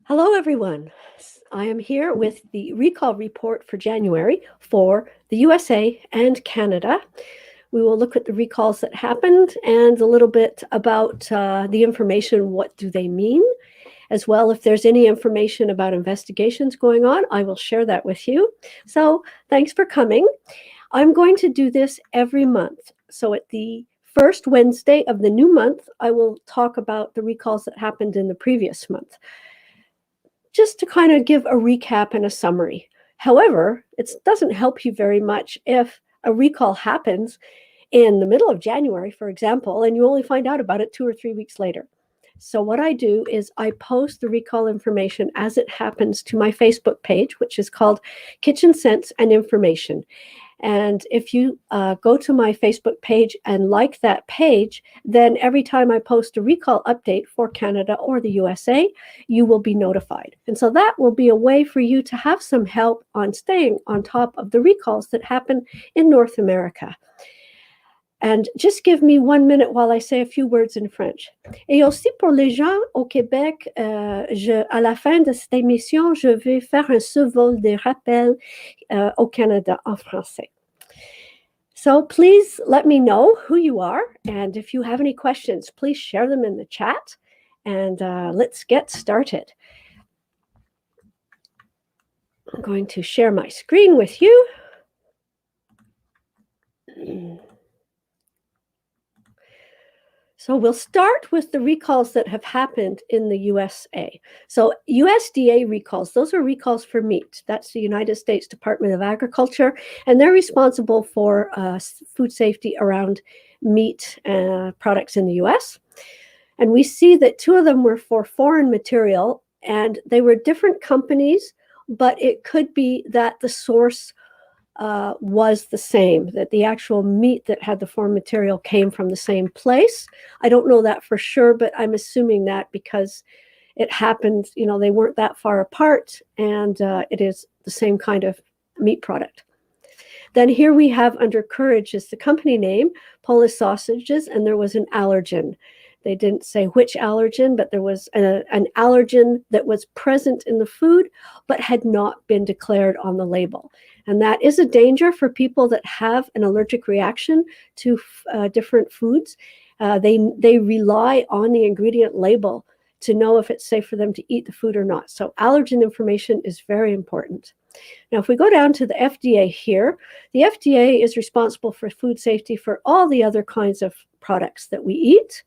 Hello, everyone. I am here with the recall report for January for the USA and Canada. We will look at the recalls that happened and a little bit about the information. What do they mean? As well, if there's any information about investigations going on, I will share that with you. So thanks for coming. I'm going to do this every month. So at the first Wednesday of the new month, I will talk about the recalls that happened in the previous month, just to kind of give a recap and a summary. However, it doesn't help you very much if a recall happens in the middle of January, for example, and you only find out about it 2 or 3 weeks later. So what I do is I post the recall information as it happens to my Facebook page, which is called Kitchen Sense and Information. And if you go to my Facebook page and like that page, then every time I post a recall update for Canada or the USA, you will be notified. And so that will be a way for you to have some help on staying on top of the recalls that happen in North America. And just give me 1 minute while I say a few words in French. Et aussi pour les gens au Québec, à la fin de cette émission, je vais faire un survol des rappels au Canada en français. So please let me know who you are, and if you have any questions, please share them in the chat, and let's get started. I'm going to share my screen with you. So we'll start with the recalls that have happened in the USA. So USDA recalls, those are recalls for meat. That's the United States Department of Agriculture, and they're responsible for food safety around meat products in the US. And we see that 2 of them were for foreign material, and they were different companies, but it could be that the source was the same, that the actual meat that had the foreign material came from the same place. I don't know that for sure, but I'm assuming that because it happened, they weren't that far apart, and it is the same kind of meat product. Then here we have under Courage is the company name, Polish sausages, and there was an allergen. They didn't say which allergen, but there was an allergen that was present in the food, but had not been declared on the label. And that is a danger for people that have an allergic reaction to different foods. They rely on the ingredient label to know if it's safe for them to eat the food or not. So allergen information is very important. Now, if we go down to the FDA here, the FDA is responsible for food safety for all the other kinds of products that we eat.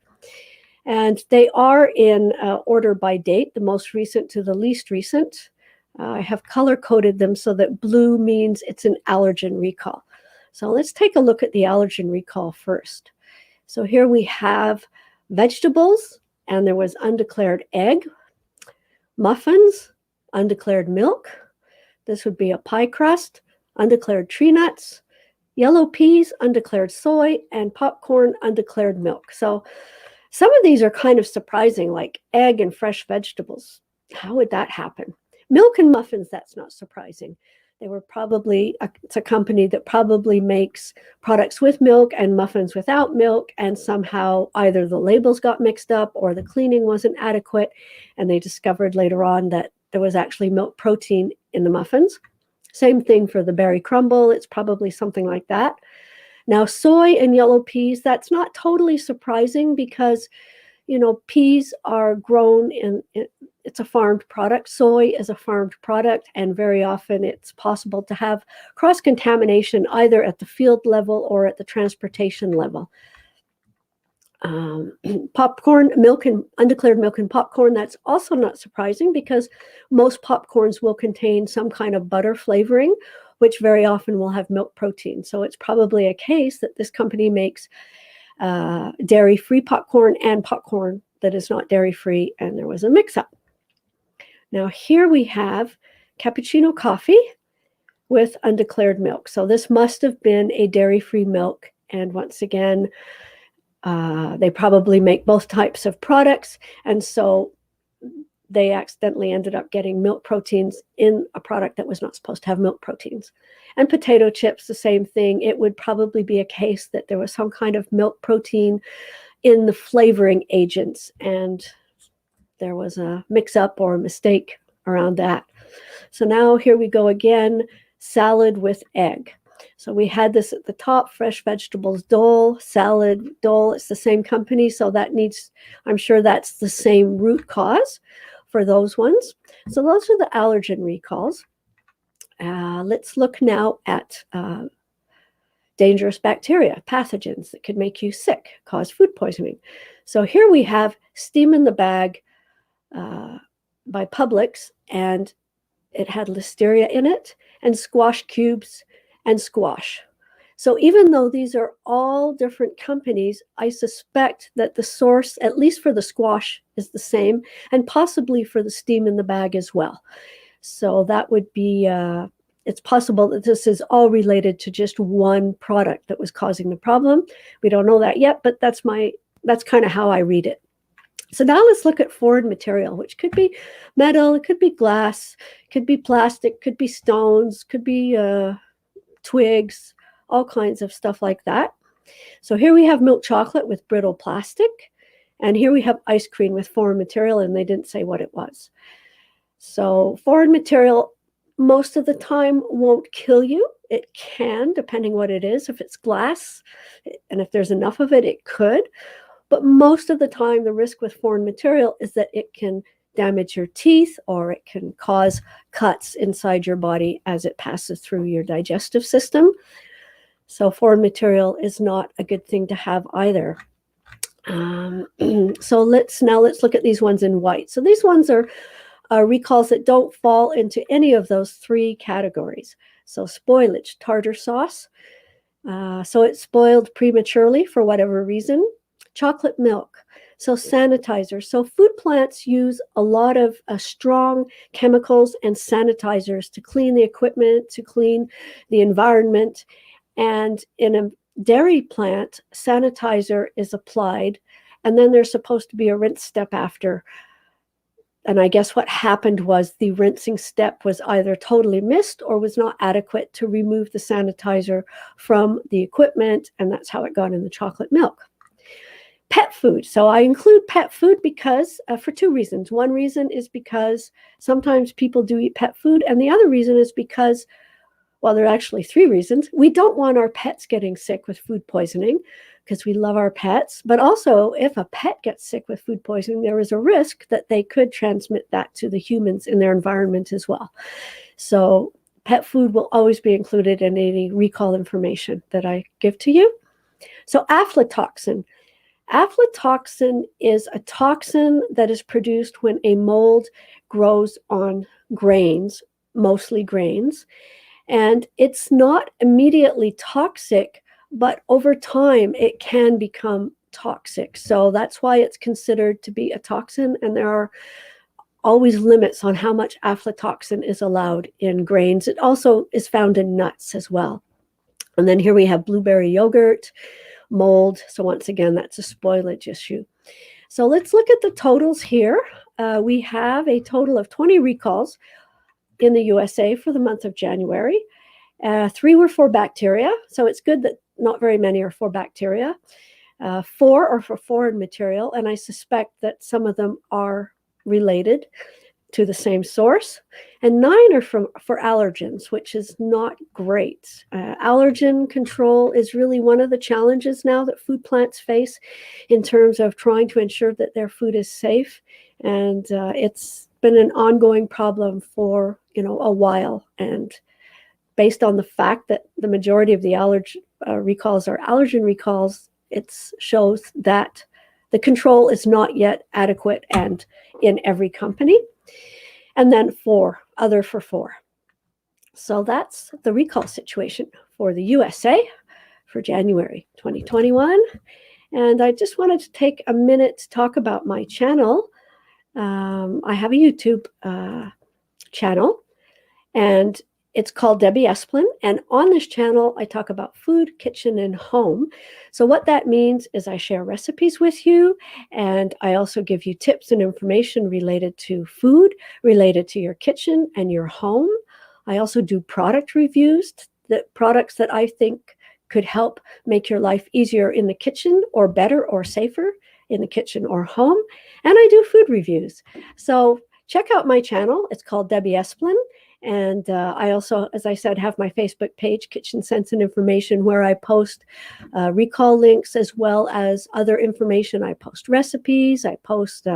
And they are in order by date, the most recent to the least recent. I have color-coded them so that blue means it's an allergen recall. So let's take a look at the allergen recall first. So here we have vegetables, and there was undeclared egg, muffins, undeclared milk. This would be a pie crust, undeclared tree nuts, yellow peas, undeclared soy, and popcorn, undeclared milk. So some of these are kind of surprising, like egg and fresh vegetables. How would that happen? Milk and muffins, that's not surprising. They were probably, it's a company that probably makes products with milk and muffins without milk, and somehow either the labels got mixed up or the cleaning wasn't adequate, and they discovered later on that there was actually milk protein in the muffins. Same thing for the berry crumble. It's probably something like that. Now, soy and yellow peas, that's not totally surprising because, peas are grown it's a farmed product. Soy is a farmed product, and very often it's possible to have cross-contamination either at the field level or at the transportation level. Popcorn, milk, and undeclared milk and popcorn, that's also not surprising because most popcorns will contain some kind of butter flavoring, which very often will have milk protein. So it's probably a case that this company makes dairy-free popcorn and popcorn that is not dairy-free, and there was a mix-up. Now here we have cappuccino coffee with undeclared milk. So this must have been a dairy-free milk, and once again, they probably make both types of products, and so they accidentally ended up getting milk proteins in a product that was not supposed to have milk proteins. And potato chips, the same thing. It would probably be a case that there was some kind of milk protein in the flavoring agents, and there was a mix-up or a mistake around that. So now here we go again, salad with egg. So we had this at the top, fresh vegetables dole, salad dole. It's the same company, so that needs, I'm sure that's the same root cause for those ones. So those are the allergen recalls. Let's look now at dangerous bacteria, pathogens that could make you sick, cause food poisoning. So here we have Steam in the Bag by Publix, and it had listeria in it, and squash cubes and squash. So even though these are all different companies, I suspect that the source, at least for the squash, is the same, and possibly for the Steam in the Bag as well. So that would be, it's possible that this is all related to just one product that was causing the problem. We don't know that yet, but that's kind of how I read it. So now let's look at foreign material, which could be metal, it could be glass, could be plastic, could be stones, could be twigs, all kinds of stuff like that. So here we have milk chocolate with brittle plastic, and here we have ice cream with foreign material, and they didn't say what it was. So foreign material most of the time won't kill you. It can, depending what it is. If it's glass, and if there's enough of it, it could. But most of the time, the risk with foreign material is that it can damage your teeth, or it can cause cuts inside your body as it passes through your digestive system. So foreign material is not a good thing to have either. So let's look at these ones in white. So these ones are recalls that don't fall into any of those three categories. So spoilage, tartar sauce. So it spoiled prematurely for whatever reason. Chocolate milk, so sanitizer. So food plants use a lot of strong chemicals and sanitizers to clean the equipment, to clean the environment. And in a dairy plant, sanitizer is applied, and then there's supposed to be a rinse step after. And I guess what happened was the rinsing step was either totally missed or was not adequate to remove the sanitizer from the equipment, and that's how it got in the chocolate milk. Pet food. So I include pet food because for two reasons. One reason is because sometimes people do eat pet food, and the other reason is because, well, there are actually three reasons. We don't want our pets getting sick with food poisoning because we love our pets. But also, if a pet gets sick with food poisoning, there is a risk that they could transmit that to the humans in their environment as well. So pet food will always be included in any recall information that I give to you. So aflatoxin. Aflatoxin is a toxin that is produced when a mold grows on grains, mostly grains. And it's not immediately toxic, but over time it can become toxic. So that's why it's considered to be a toxin. And there are always limits on how much aflatoxin is allowed in grains. It also is found in nuts as well. And then here we have blueberry yogurt, mold. So once again, that's a spoilage issue. So let's look at the totals here. We have a total of 20 recalls in the USA for the month of January. 3 were for bacteria, so it's good that not very many are for bacteria. 4 are for foreign material, and I suspect that some of them are related to the same source. And 9 are for allergens, which is not great. Allergen control is really one of the challenges now that food plants face in terms of trying to ensure that their food is safe. And it's been an ongoing problem for a while. And based on the fact that the majority of the recalls are allergen recalls, it shows that the control is not yet adequate and in every company. And then 4. So that's the recall situation for the USA for January 2021. And I just wanted to take a minute to talk about my channel. I have a YouTube channel, and it's called Debbie Esplin. And on this channel, I talk about food, kitchen, and home. So what that means is I share recipes with you, and I also give you tips and information related to food, related to your kitchen and your home. I also do product reviews, products that I think could help make your life easier in the kitchen, or better or safer in the kitchen or home, and I do food reviews. So check out my channel. It's called Debbie Esplin. And I also, as I said, have my Facebook page, Kitchen Sense and Information, where I post recall links as well as other information. I post recipes, I post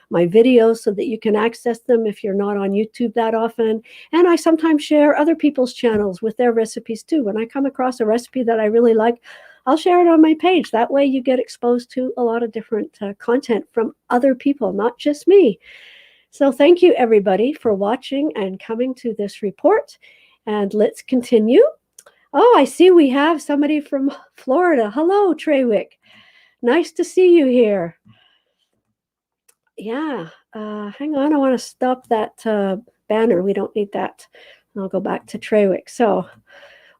my videos so that you can access them if you're not on YouTube that often. And I sometimes share other people's channels with their recipes too. When I come across a recipe that I really like, I'll share it on my page. That way you get exposed to a lot of different content from other people, not just me. So thank you, everybody, for watching and coming to this report. And let's continue. Oh, I see we have somebody from Florida. Hello, Treywick. Nice to see you here. Yeah, hang on. I want to stop that banner. We don't need that. I'll go back to Treywick. So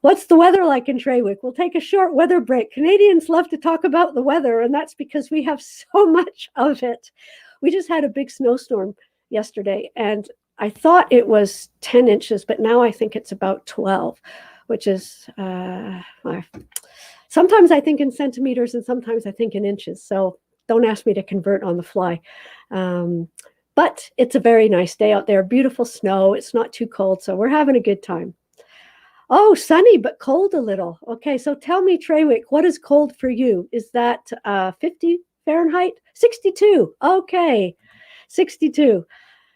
what's the weather like in Treywick? We'll take a short weather break. Canadians love to talk about the weather, and that's because we have so much of it. We just had a big snowstorm yesterday, and I thought it was 10 inches, but now I think it's about 12, which is sometimes I think in centimeters and sometimes I think in inches. So don't ask me to convert on the fly. But it's a very nice day out there. Beautiful snow. It's not too cold, so we're having a good time. Oh, sunny, but cold a little. Okay, so tell me, Treywick, what is cold for you? Is that 50 Fahrenheit? 62. Okay, 62.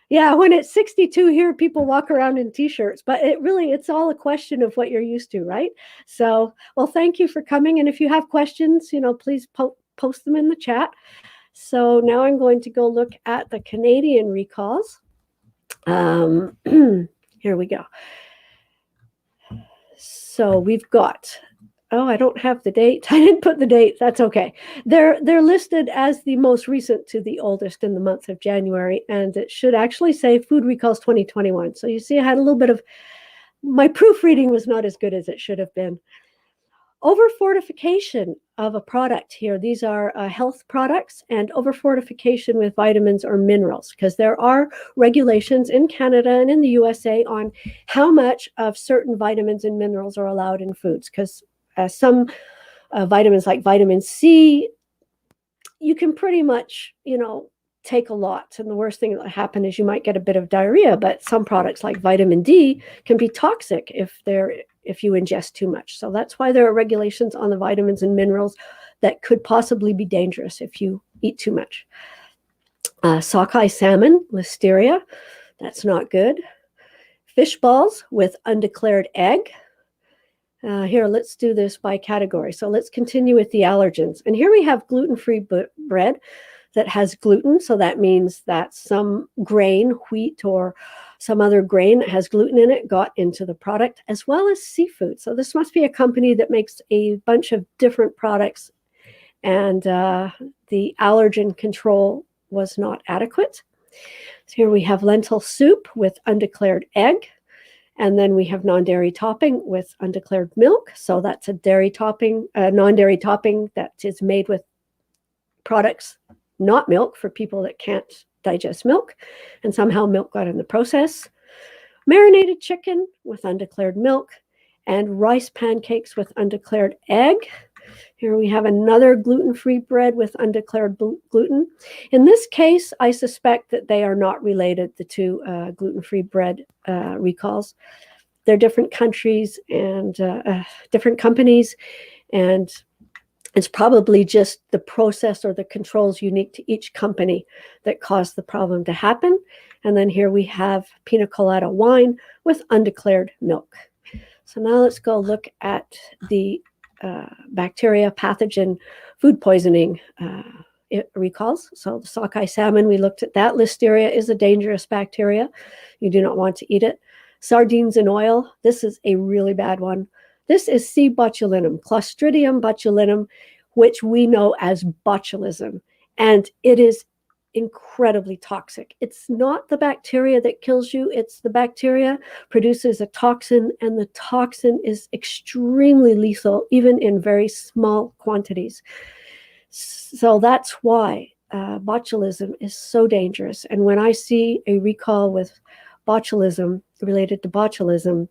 Yeah, when it's 62 here, people walk around in t-shirts, but it's all a question of what you're used to, right? So, well, thank you for coming. And if you have questions, please post them in the chat. So now I'm going to go look at the Canadian recalls. Here we go. So we've got, oh, I don't have the date. I didn't put the date. That's okay. They're listed as the most recent to the oldest in the month of January, and it should actually say Food Recalls 2021. So you see, I had a little bit of, my proofreading was not as good as it should have been. Overfortification of a product here. These are health products, and overfortification with vitamins or minerals, because there are regulations in Canada and in the USA on how much of certain vitamins and minerals are allowed in foods, because some vitamins like vitamin C, you can pretty much, take a lot. And the worst thing that will happen is you might get a bit of diarrhea, but some products like vitamin D can be toxic if you ingest too much. So that's why there are regulations on the vitamins and minerals that could possibly be dangerous if you eat too much. Sockeye salmon, listeria, that's not good. Fish balls with undeclared egg. Here, let's do this by category. So let's continue with the allergens. And here we have gluten-free bread that has gluten. So that means that some grain, wheat, or some other grain that has gluten in it got into the product, as well as seafood. So this must be a company that makes a bunch of different products, and the allergen control was not adequate. So here we have lentil soup with undeclared egg. And then we have non-dairy topping with undeclared milk. So that's a dairy topping, non-dairy topping that is made with products, not milk, for people that can't digest milk. And somehow milk got in the process. Marinated chicken with undeclared milk, and rice pancakes with undeclared egg. Here we have another gluten-free bread with undeclared gluten. In this case, I suspect that they are not related, the two gluten-free bread recalls. They're different countries and different companies, and it's probably just the process or the controls unique to each company that caused the problem to happen. And then here we have pina colada wine with undeclared milk. So now let's go look at the bacteria pathogen food poisoning recalls. So the sockeye salmon, we looked at that. Listeria is a dangerous bacteria. You do not want to eat it. Sardines in oil, this is a really bad one. This is C. botulinum, Clostridium botulinum, which we know as botulism, and it is incredibly toxic. It's not the bacteria that kills you, it's the bacteria produces a toxin, and the toxin is extremely lethal, even in very small quantities. So that's why botulism is so dangerous. And when I see a recall with botulism, related to botulism,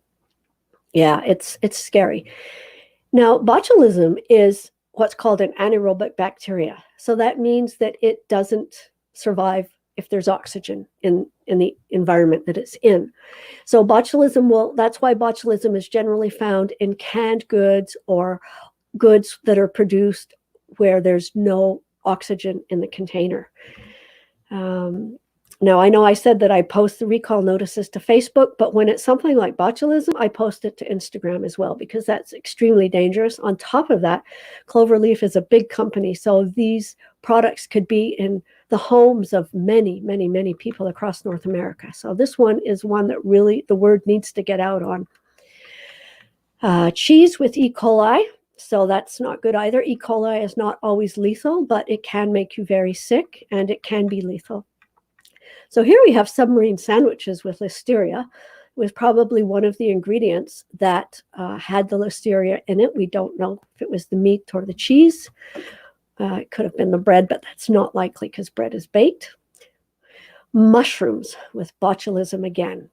yeah, it's scary. Now, botulism is what's called an anaerobic bacteria. So that means that it doesn't survive if there's oxygen in the environment that it's in. So that's why botulism is generally found in canned goods or goods that are produced where there's no oxygen in the container. Now, I know I said that I post the recall notices to Facebook, but when it's something like botulism, I post it to Instagram as well, because that's extremely dangerous. On top of that, Cloverleaf is a big company, so these products could be in the homes of many, many, many people across North America. So this one is one that really the word needs to get out on. Cheese with E. coli. So that's not good either. E. coli is not always lethal, but it can make you very sick, and it can be lethal. So here we have submarine sandwiches with listeria, was probably one of the ingredients that had the listeria in it. We don't know if it was the meat or the cheese. It could have been the bread, but that's not likely because bread is baked. Mushrooms with botulism again.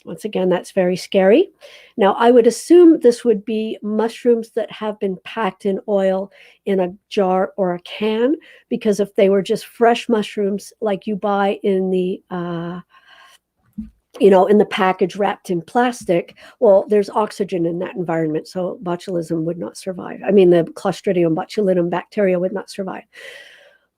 Once again, that's very scary. Now, I would assume this would be mushrooms that have been packed in oil in a jar or a can, because if they were just fresh mushrooms like you buy in the, in the package wrapped in plastic, well, there's oxygen in that environment, so botulism would not survive. I mean, the Clostridium botulinum bacteria would not survive.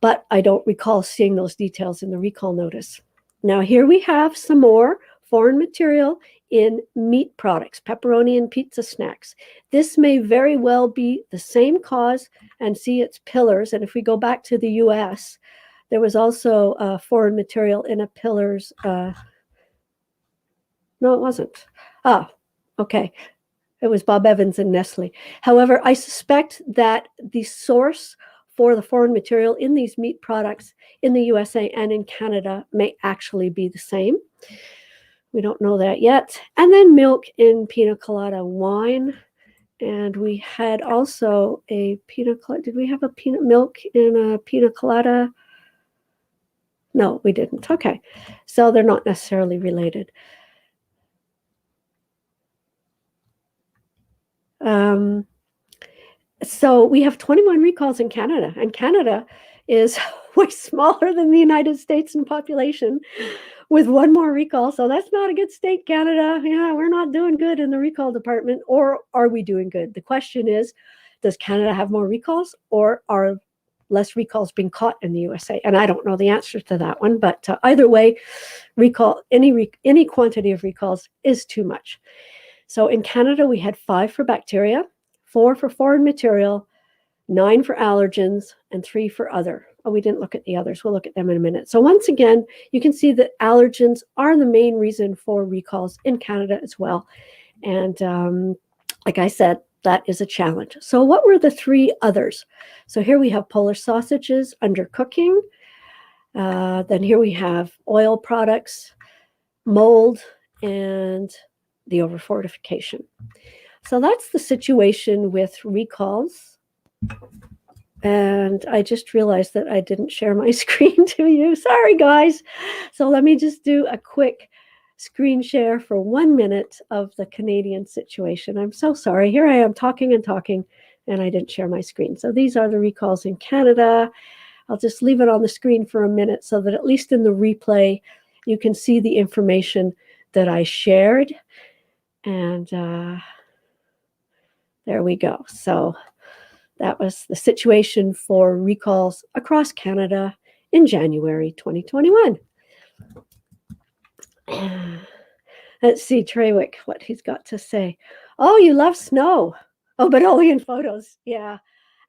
But I don't recall seeing those details in the recall notice. Now, here we have some more foreign material in meat products, pepperoni and pizza snacks. This may very well be the same cause, and see its pillars. And if we go back to the US, there was also foreign material in a pillars. No, it wasn't. Okay. It was Bob Evans and Nestle. However, I suspect that the source for the foreign material in these meat products in the USA and in Canada may actually be the same. We don't know that yet. And then milk in pina colada wine. And we had also a pina colada. Did we have a peanut milk in a pina colada? No, we didn't. Okay. So they're not necessarily related. So we have 21 recalls in Canada, and Canada is way smaller than the United States in population, with one more recall. So that's not a good state, Canada. Yeah, we're not doing good in the recall department. Or are we doing good? The question is, does Canada have more recalls, or are less recalls being caught in the USA? And I don't know the answer to that one, but either way, any quantity of recalls is too much. So in Canada, we had 5 for bacteria, 4 for foreign material, 9 for allergens, and 3 for other. Oh, we didn't look at the others. We'll look at them in a minute. So once again, you can see that allergens are the main reason for recalls in Canada as well. And like I said, that is a challenge. So what were the 3 others? So here we have Polish sausages under cooking. Then here we have oil products, mold, and the overfortification. So that's the situation with recalls. And I just realized that I didn't share my screen to you. Sorry, guys. So let me just do a quick screen share for 1 minute of the Canadian situation. I'm so sorry. Here I am talking and talking, and I didn't share my screen. So these are the recalls in Canada. I'll just leave it on the screen for a minute so that at least in the replay, you can see the information that I shared. And there we go. So that was the situation for recalls across Canada in January 2021. Let's see, Treywick, what he's got to say. Oh, you love snow. Oh, but only in photos. Yeah.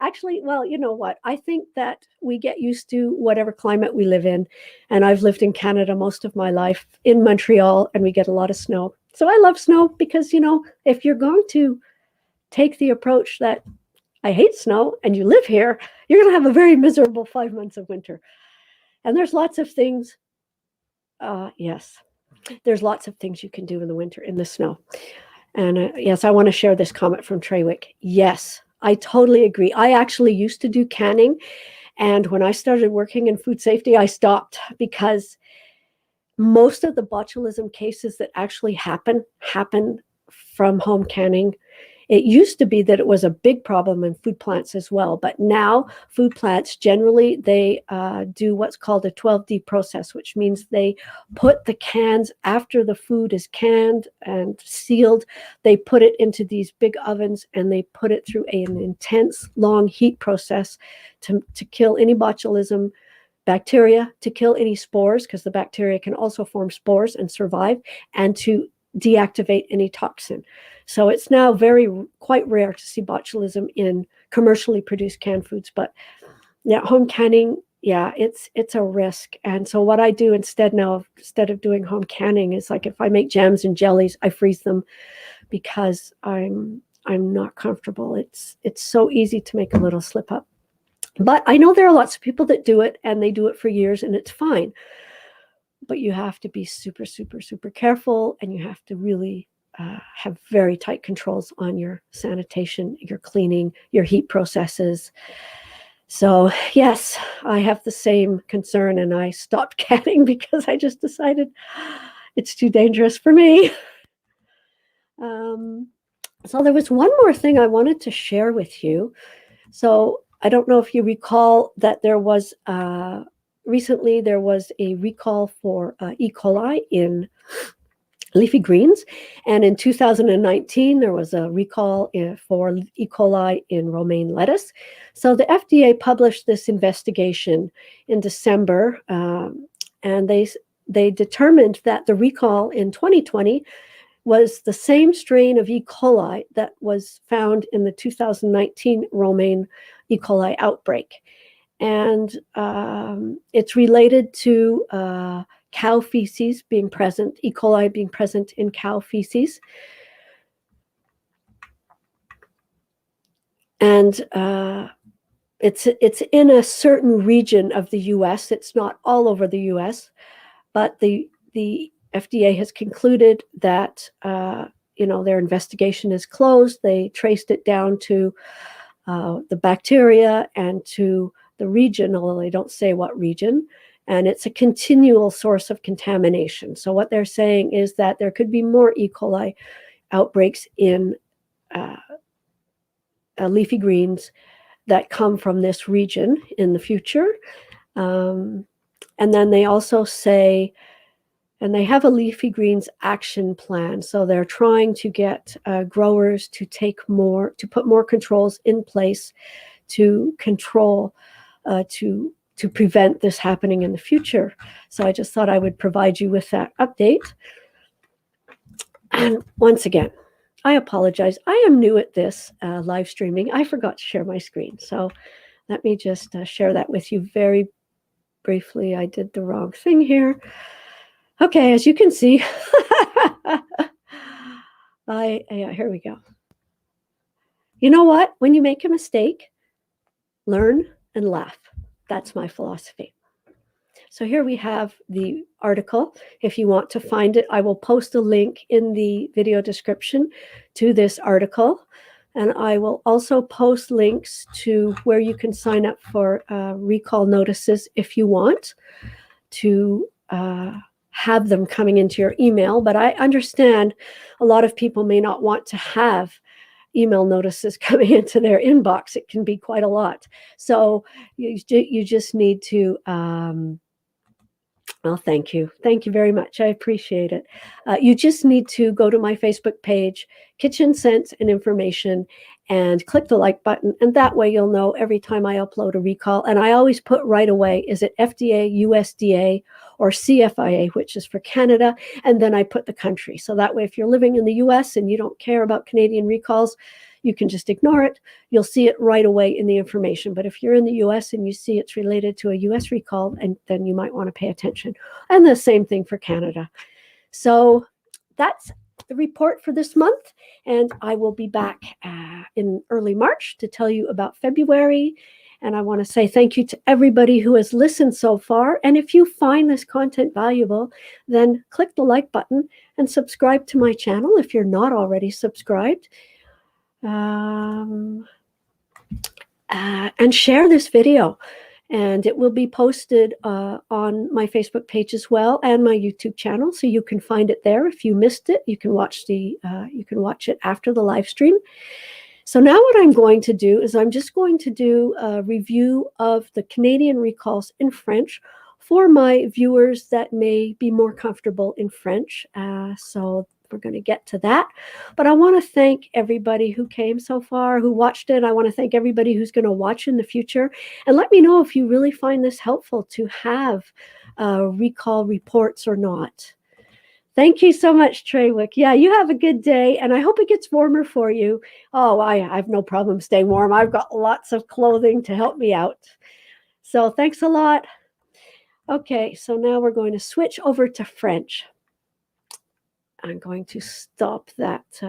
Actually, well, you know what? I think that we get used to whatever climate we live in. And I've lived in Canada most of my life, in Montreal, and we get a lot of snow. So I love snow because, if you're going to take the approach that I hate snow and you live here, you're going to have a very miserable 5 months of winter. And there's lots of things. Yes, there's lots of things you can do in the winter in the snow. And yes, I want to share this comment from Treywick. Yes, I totally agree. I actually used to do canning. And when I started working in food safety, I stopped because most of the botulism cases that actually happen from home canning It used to be that it was a big problem in food plants as well, but now food plants generally, they do what's called a 12D process, which means they put the cans after the food is canned and sealed. They put it into these big ovens and they put it through an intense long heat process to kill any botulism bacteria, to kill any spores, because the bacteria can also form spores and survive, and to deactivate any toxin. So it's now quite rare to see botulism in commercially produced canned foods, but yeah, home canning, yeah, it's a risk. And so what I do instead of doing home canning, is like if I make jams and jellies, I freeze them, because I'm not comfortable. It's so easy to make a little slip up. But I know there are lots of people that do it, and they do it for years, and it's fine. But you have to be super, super, super careful, and you have to really have very tight controls on your sanitation, your cleaning, your heat processes. So yes, I have the same concern, and I stopped canning because I just decided it's too dangerous for me. So there was one more thing I wanted to share with you. So I don't know if you recall that there was recently there was a recall for E. coli in leafy greens, and in 2019 there was a recall for E. coli in romaine lettuce. So the FDA published this investigation in December, and they determined that the recall in 2020 was the same strain of E. coli that was found in the 2019 romaine E. coli outbreak. And it's related to cow feces being present, E. coli being present in cow feces. And it's in a certain region of the U.S. It's not all over the U.S., but the FDA has concluded that their investigation is closed. They traced it down to the bacteria and to the region, although they don't say what region, and it's a continual source of contamination. So what they're saying is that there could be more E. coli outbreaks in leafy greens that come from this region in the future. And then they also say, and they have a leafy greens action plan. So they're trying to get growers to put more controls in place to control, to prevent this happening in the future. So I just thought I would provide you with that update. And once again, I apologize. I am new at this live streaming. I forgot to share my screen. So let me just share that with you very briefly. I did the wrong thing here. Okay, as you can see, here we go. You know what? When you make a mistake, learn and laugh. That's my philosophy. So here we have the article. If you want to find it, I will post a link in the video description to this article. And I will also post links to where you can sign up for recall notices if you want to have them coming into your email. But I understand a lot of people may not want to have email notices coming into their inbox. It can be quite a lot. So you just need to, well, thank you. Thank you very much. I appreciate it. You just need to go to my Facebook page, Kitchen Sense and Information, and click the like button. And that way you'll know every time I upload a recall. And I always put right away, is it FDA, USDA, or CFIA, which is for Canada. And then I put the country. So that way, if you're living in the US and you don't care about Canadian recalls, you can just ignore it. You'll see it right away in the information. But if you're in the US and you see it's related to a US recall, and then you might want to pay attention. And the same thing for Canada. So that's the report for this month. And I will be back in early March to tell you about February. And I want to say thank you to everybody who has listened so far. And if you find this content valuable, then click the like button and subscribe to my channel if you're not already subscribed. And share this video. And it will be posted on my Facebook page as well and my YouTube channel, so you can find it there. If you missed it, you can watch it after the live stream. So now what I'm going to do is I'm just going to do a review of the Canadian recalls in French for my viewers that may be more comfortable in French. So we're going to get to that. But I want to thank everybody who came so far, who watched it. I want to thank everybody who's going to watch in the future. And let me know if you really find this helpful to have recall reports or not. Thank you so much, Treywick. Yeah, you have a good day, and I hope it gets warmer for you. Oh, I have no problem staying warm. I've got lots of clothing to help me out. So thanks a lot. Okay, so now we're going to switch over to French. I'm going to stop that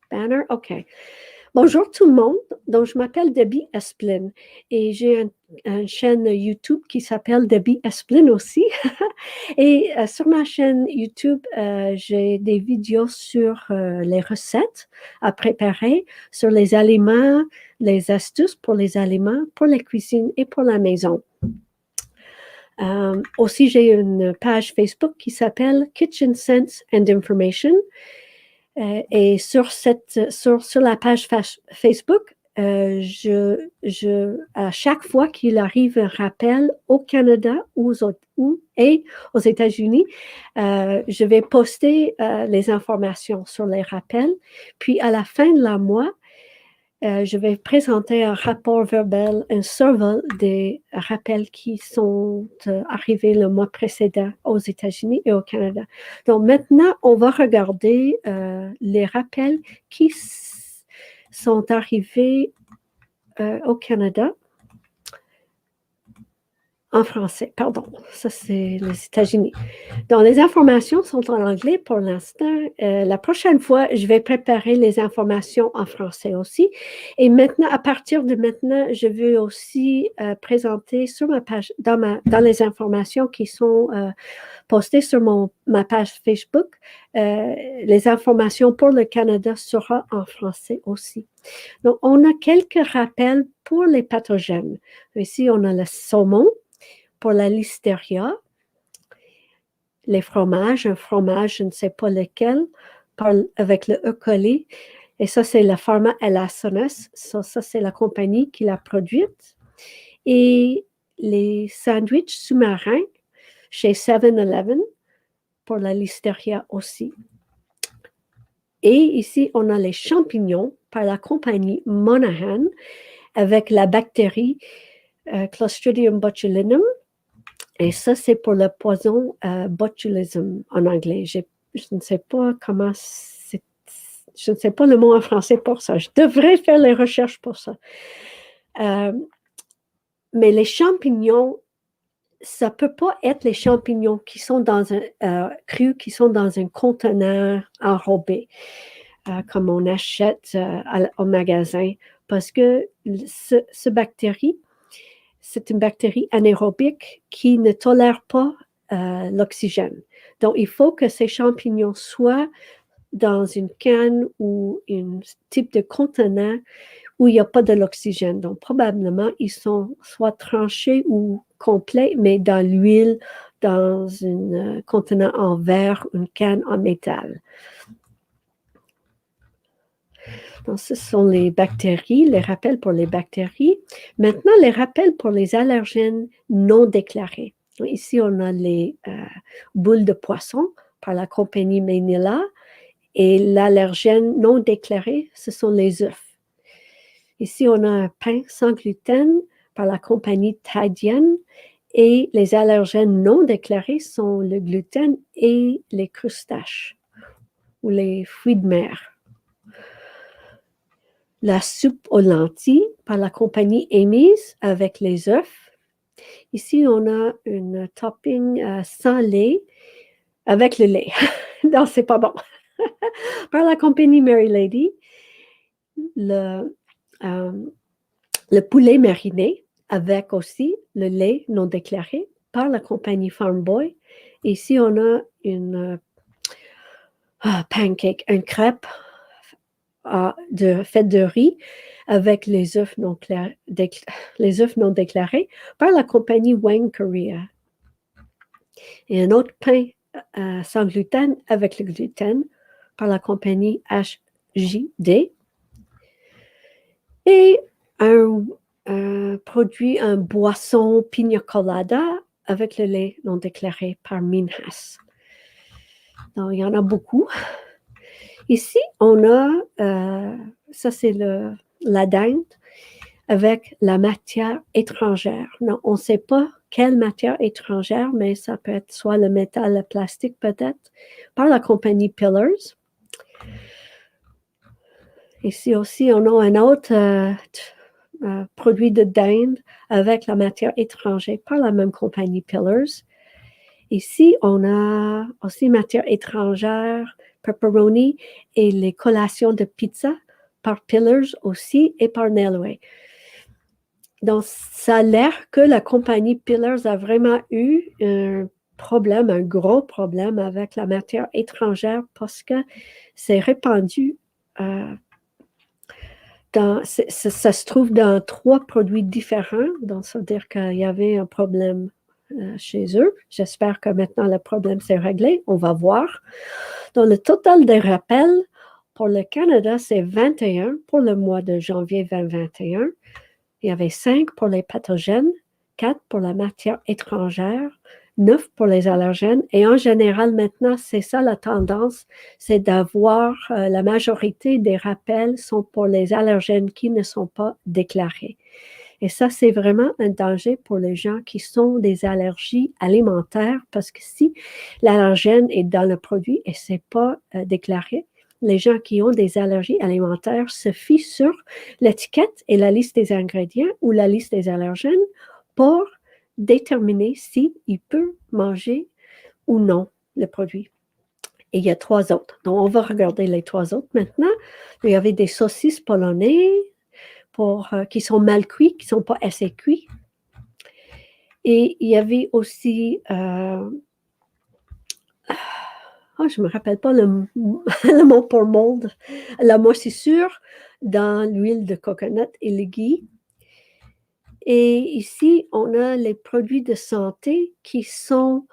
banner. Okay. Bonjour tout le monde. Donc, je m'appelle Debbie Esplin et j'ai une chaîne YouTube qui s'appelle Debbie Esplin aussi. Et sur ma chaîne YouTube, j'ai des vidéos sur les recettes à préparer, sur les aliments, les astuces pour les aliments, pour la cuisine et pour la maison. Aussi, j'ai une page Facebook qui s'appelle Kitchen Sense and Information. Et sur la page Facebook, à chaque fois qu'il arrive un rappel au Canada et aux États-Unis, je vais poster les informations sur les rappels. Puis à la fin de la mois, je vais présenter un rapport verbal, un survol des rappels qui sont arrivés le mois précédent aux États-Unis et au Canada. Donc maintenant, on va regarder les rappels qui sont arrivés au Canada en français. Pardon, ça c'est les États-Unis. Donc, les informations sont en anglais pour l'instant. La prochaine fois, je vais préparer les informations en français aussi. Et maintenant, à partir de maintenant, je vais aussi présenter sur ma page, dans les informations qui sont postées sur ma page Facebook, les informations pour le Canada seront en français aussi. Donc, on a quelques rappels pour les pathogènes. Ici, on a le saumon pour la listeria. Les fromages, un fromage, je ne sais pas lequel, avec le E. coli. Et ça, c'est la Pharma Elastones. Ça c'est la compagnie qui l'a produite. Et les sandwichs sous-marins chez 7-Eleven pour la listeria aussi. Et ici, on a les champignons par la compagnie Monahan avec la bactérie Clostridium botulinum. Et ça, c'est pour le poison botulisme en anglais. Je ne sais pas comment je ne sais pas le mot en français pour ça. Je devrais faire les recherches pour ça. Mais les champignons, ça ne peut pas être les champignons qui sont dans un crus, qui sont dans un conteneur enrobé, comme on achète au magasin, parce que ce bactérie, c'est une bactérie anaérobique qui ne tolère pas l'oxygène. Donc, il faut que ces champignons soient dans une canne ou un type de contenant où il n'y a pas de l'oxygène. Donc, probablement, ils sont soit tranchés ou complets, mais dans l'huile, dans un contenant en verre, une canne en métal. Donc, ce sont les bactéries, les rappels pour les bactéries. Maintenant, les rappels pour les allergènes non déclarés. Donc, ici, on a les boules de poisson par la compagnie Manila et l'allergène non déclaré, ce sont les œufs. Ici, on a un pain sans gluten par la compagnie Canadiens et les allergènes non déclarés sont le gluten et les crustacés ou les fruits de mer. La soupe aux lentilles par la compagnie Amy's avec les œufs. Ici, on a une topping sans lait avec le lait. Non, c'est pas bon. Par la compagnie Mary Lady, le poulet mariné avec aussi le lait non déclaré par la compagnie Farm Boy. Ici, on a une pancake, une crêpe faite de riz avec les œufs non déclarés par la compagnie Wang Korea. Et un autre pain sans gluten avec le gluten par la compagnie HJD. Et un produit, un boisson pina colada avec le lait non déclaré par Minhas. Donc, il y en a beaucoup. Ici, on a, ça c'est la dinde avec la matière étrangère. Non, on ne sait pas quelle matière étrangère, mais ça peut être soit le métal, le plastique peut-être, par la compagnie Pillars. Ici aussi, on a un autre produit de dinde avec la matière étrangère par la même compagnie Pillars. Ici, on a aussi matière étrangère, pepperoni et les collations de pizza par Pillars aussi et par Nailway. Donc, ça a l'air que la compagnie Pillars a vraiment eu un problème, un gros problème avec la matière étrangère parce que c'est répandu ça se trouve dans 3 produits différents. Donc, ça veut dire qu'il y avait un problème chez eux. J'espère que maintenant le problème s'est réglé. On va voir. Donc, le total des rappels pour le Canada, c'est 21 pour le mois de janvier 2021. Il y avait 5 pour les pathogènes, 4 pour la matière étrangère, 9 pour les allergènes. Et en général, maintenant, c'est ça la tendance, c'est d'avoir la majorité des rappels sont pour les allergènes qui ne sont pas déclarés. Et ça, c'est vraiment un danger pour les gens qui sont des allergies alimentaires parce que si l'allergène est dans le produit et ce n'est pas déclaré, les gens qui ont des allergies alimentaires se fient sur l'étiquette et la liste des ingrédients ou la liste des allergènes pour déterminer s'il peut manger ou non le produit. Et il y a 3 autres. Donc, on va regarder les 3 autres maintenant. Il y avait des saucisses polonais qui sont mal cuits, qui ne sont pas assez cuits. Et il y avait aussi je ne me rappelle pas le mot pour mold, la moisissure dans l'huile de coconut et le ghee. Et ici, on a les produits de santé qui sont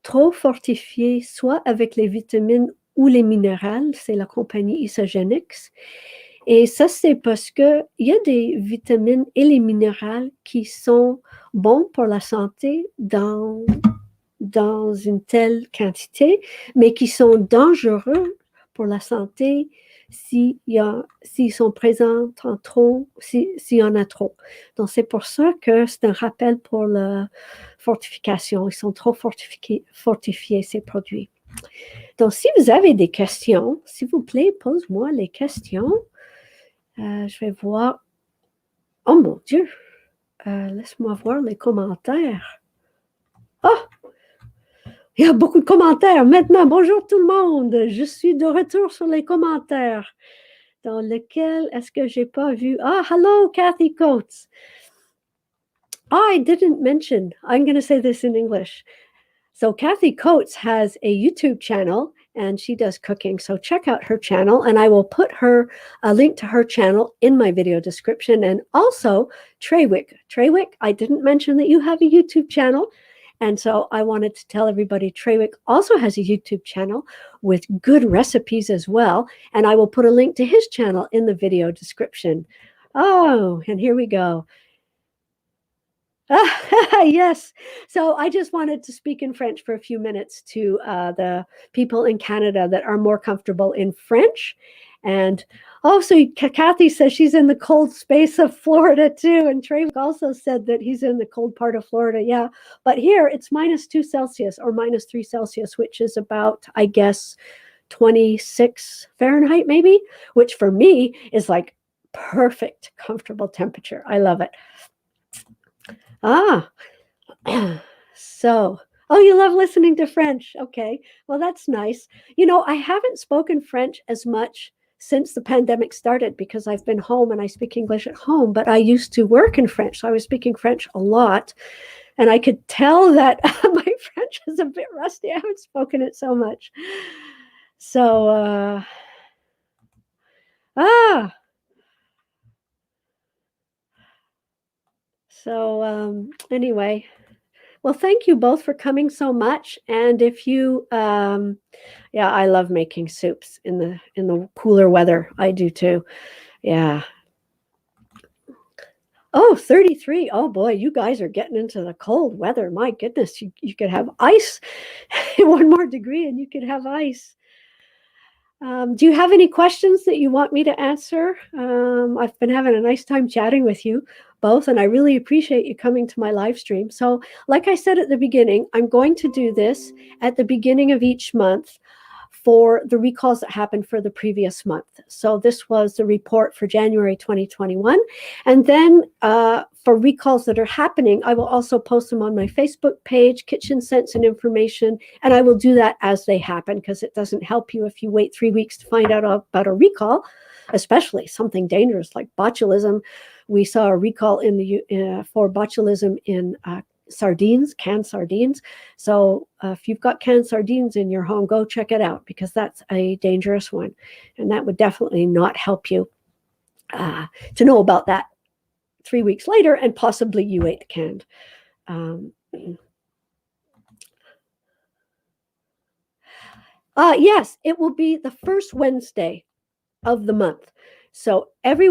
trop fortifiés, soit avec les vitamines ou les minérales, c'est la compagnie Isagenix. Et ça, c'est parce qu'il y a des vitamines et les minérales qui sont bons pour la santé dans une telle quantité, mais qui sont dangereux pour la santé s'ils sont présents en trop, s'il y en a trop. Donc, c'est pour ça que c'est un rappel pour la fortification. Ils sont trop fortifiés, ces produits. Donc, si vous avez des questions, s'il vous plaît, pose-moi les questions. Je vais voir. Oh mon Dieu! Laisse-moi voir les commentaires. Il y a beaucoup de commentaires. Maintenant, bonjour tout le monde. Je suis de retour sur les commentaires. Dans lequel est-ce que j'ai pas vu? Hello, Kathy Coates. I didn't mention. I'm going to say this in English. So Kathy Coates has a YouTube channel and she does cooking. So check out her channel and I will put a link to her channel in my video description. And also Treywick. Treywick, I didn't mention that you have a YouTube channel. And so I wanted to tell everybody Treywick also has a YouTube channel with good recipes as well. And I will put a link to his channel in the video description. Oh, and here we go. Yes. So I just wanted to speak in French for a few minutes to the people in Canada that are more comfortable in French. And also, Kathy says she's in the cold space of Florida too. And Trey also said that he's in the cold part of Florida. Yeah. But here it's -2 Celsius or -3 Celsius, which is about, I guess, 26 Fahrenheit maybe, which for me is like perfect, comfortable temperature. I love it. So, you love listening to French. Okay. Well, that's nice. I haven't spoken French as much since the pandemic started because I've been home and I speak English at home, but I used to work in French. So I was speaking French a lot and I could tell that my French is a bit rusty. I haven't spoken it so much. So, So anyway, well, thank you both for coming so much. And if you, yeah, I love making soups in the cooler weather. I do too. Yeah. Oh, 33. Oh boy, you guys are getting into the cold weather. My goodness, you could have ice. 1 more degree and you could have ice. Do you have any questions that you want me to answer? I've been having a nice time chatting with you both, and I really appreciate you coming to my live stream. So, like I said at the beginning, I'm going to do this at the beginning of each month for the recalls that happened for the previous month. So this was the report for January 2021. And then for recalls that are happening, I will also post them on my Facebook page, Kitchen Sense and Information, and I will do that as they happen because it doesn't help you if you wait 3 weeks to find out about a recall, especially something dangerous like botulism. We saw a recall for botulism in sardines, canned sardines. So if you've got canned sardines in your home, go check it out because that's a dangerous one. And that would definitely not help you to know about that 3 weeks later, and possibly you ate canned. Yes, it will be the first Wednesday of the month. So every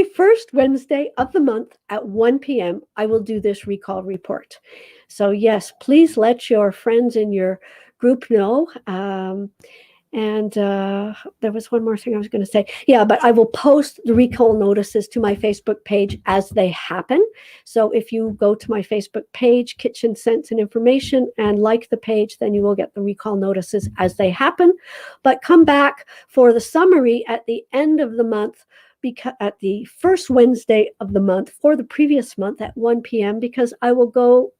first Wednesday of the month at 1 p.m., I will do this recall report. So yes, please let your friends in your group know. And there was one more thing I was going to say. Yeah, but I will post the recall notices to my Facebook page as they happen. So if you go to my Facebook page, Kitchen Sense and Information, and like the page, then you will get the recall notices as they happen. But come back for the summary at the end of the month, at the first Wednesday of the month for the previous month at 1 p.m., because I will go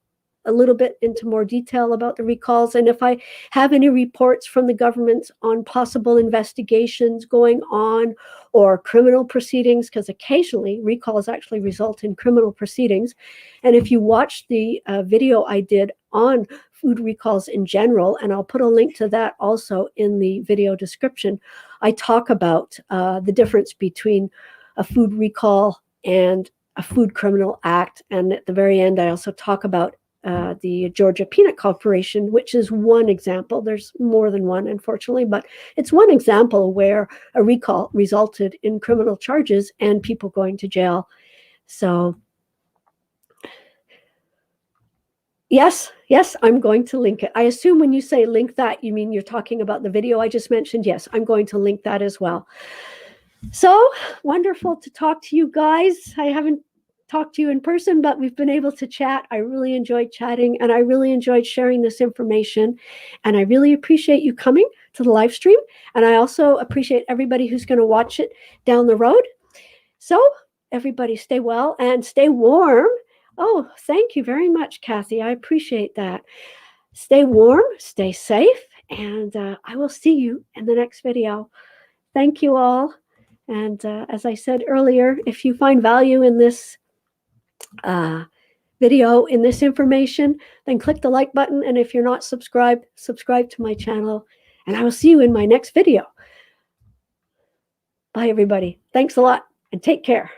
a little bit into more detail about the recalls. And if I have any reports from the government on possible investigations going on or criminal proceedings, because occasionally recalls actually result in criminal proceedings. And if you watch the video I did on food recalls in general, and I'll put a link to that also in the video description, I talk about the difference between a food recall and a food criminal act. And at the very end, I also talk about the Georgia Peanut Corporation, which is one example. There's more than one, unfortunately, but it's one example where a recall resulted in criminal charges and people going to jail. So yes, I'm going to link it. I assume when you say link that, you mean you're talking about the video I just mentioned. Yes, I'm going to link that as well. So wonderful to talk to you guys. I haven't talked to you in person, but we've been able to chat. I really enjoyed chatting, and I really enjoyed sharing this information. And I really appreciate you coming to the live stream. And I also appreciate everybody who's going to watch it down the road. So everybody stay well and stay warm. Oh, thank you very much, Kathy. I appreciate that. Stay warm, stay safe, and I will see you in the next video. Thank you all. And as I said earlier, if you find value in this video, in this information, then click the like button. And if you're not subscribed, subscribe to my channel. And I will see you in my next video. Bye, everybody. Thanks a lot and take care.